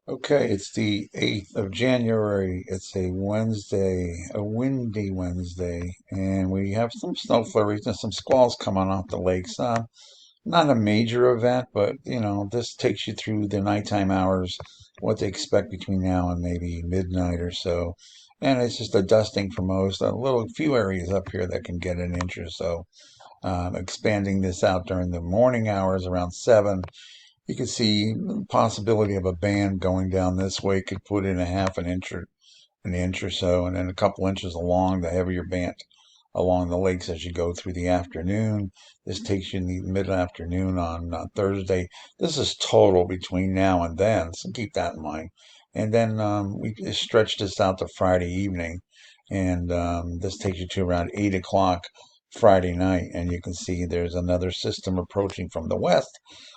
Okay, it's the 8th of January. It's a Wednesday, a windy Wednesday, and we have some snow flurries and some squalls coming off the lakes. Not a major event, but this takes you through the nighttime hours, what to expect between now and maybe midnight or so. And it's just a dusting for most. A little few areas up here that can get an inch or so. Expanding this out during the morning hours around 7. You can see the possibility of a band going down this way could put in a half an inch or so, and then a couple inches along the heavier band along the lakes as you go through the afternoon. This takes you in the mid-afternoon on Thursday. This is total between now and then, so keep that in mind. And then we stretch this out to Friday evening, and this takes you to around 8 o'clock Friday night, and you can see there's another system approaching from the west,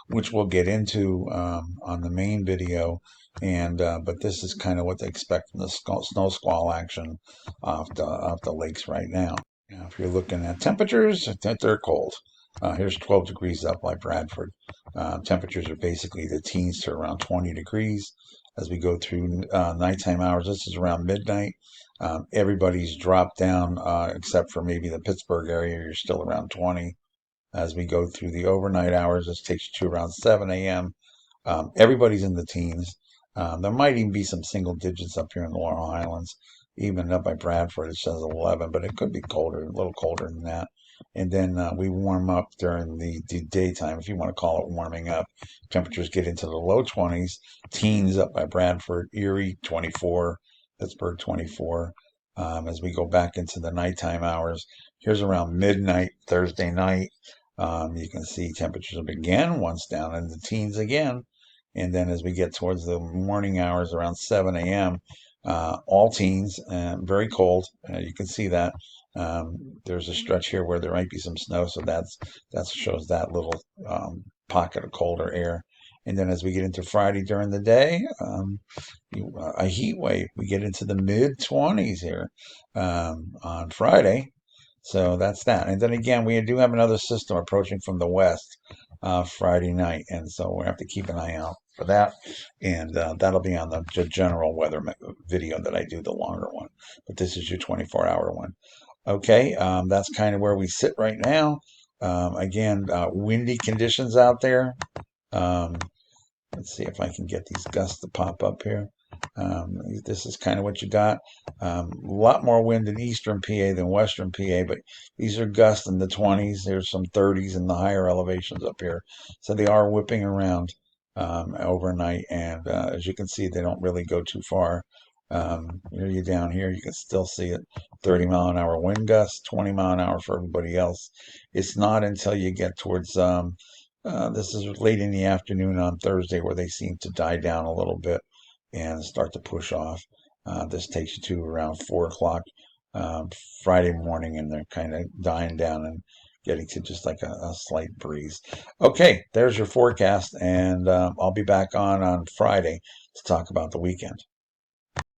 which we'll get into on the main video. And but this is kind of what they expect from the snow squall action off the lakes right now. Now, if you're looking at temperatures, they're cold. Here's 12 degrees up by Bradford. Temperatures are basically the teens to around 20 degrees as we go through nighttime hours. This is around midnight. Everybody's dropped down except for maybe the Pittsburgh area. You're still around 20. As we go through the overnight hours, this takes you to around 7 a.m. Everybody's in the teens. There might even be some single digits up here in the Laurel Highlands. Even up by Bradford, it says 11, but it could be colder, a little colder than that. And then we warm up during the daytime, if you want to call it warming up. Temperatures get into the low 20s, teens up by Bradford, Erie 24, Pittsburgh 24. As we go back into the nighttime hours, here's around midnight Thursday night. You can see temperatures begin once down in the teens again. And then as we get towards the morning hours around 7 a.m., all teens, very cold. You can see that. There's a stretch here where there might be some snow, so that shows that little pocket of colder air. And then as we get into Friday during the day, a heat wave. We get into the mid 20s here on Friday. So that's that. And then again, we do have another system approaching from the west Friday night. And so we have to keep an eye out for that. And that'll be on the general weather video that I do, the longer one. But this is your 24-hour one. Okay, that's kind of where we sit right now. Again, windy conditions out there. Um, let's see if I can get these gusts to pop up here. This is kind of what you got. A lot more wind in eastern PA than western PA, but these are gusts in the 20s. There's some 30s in the higher elevations up here. So they are whipping around overnight. And as you can see, they don't really go too far. You down here, you can still see it. 30-mile-an-hour wind gusts, 20-mile-an-hour for everybody else. It's not until you get towards this is late in the afternoon on Thursday where they seem to die down a little bit and start to push off. This takes you to around 4 o'clock Friday morning, and they're kind of dying down and getting to just like a slight breeze. Okay, there's your forecast, and I'll be back on Friday to talk about the weekend.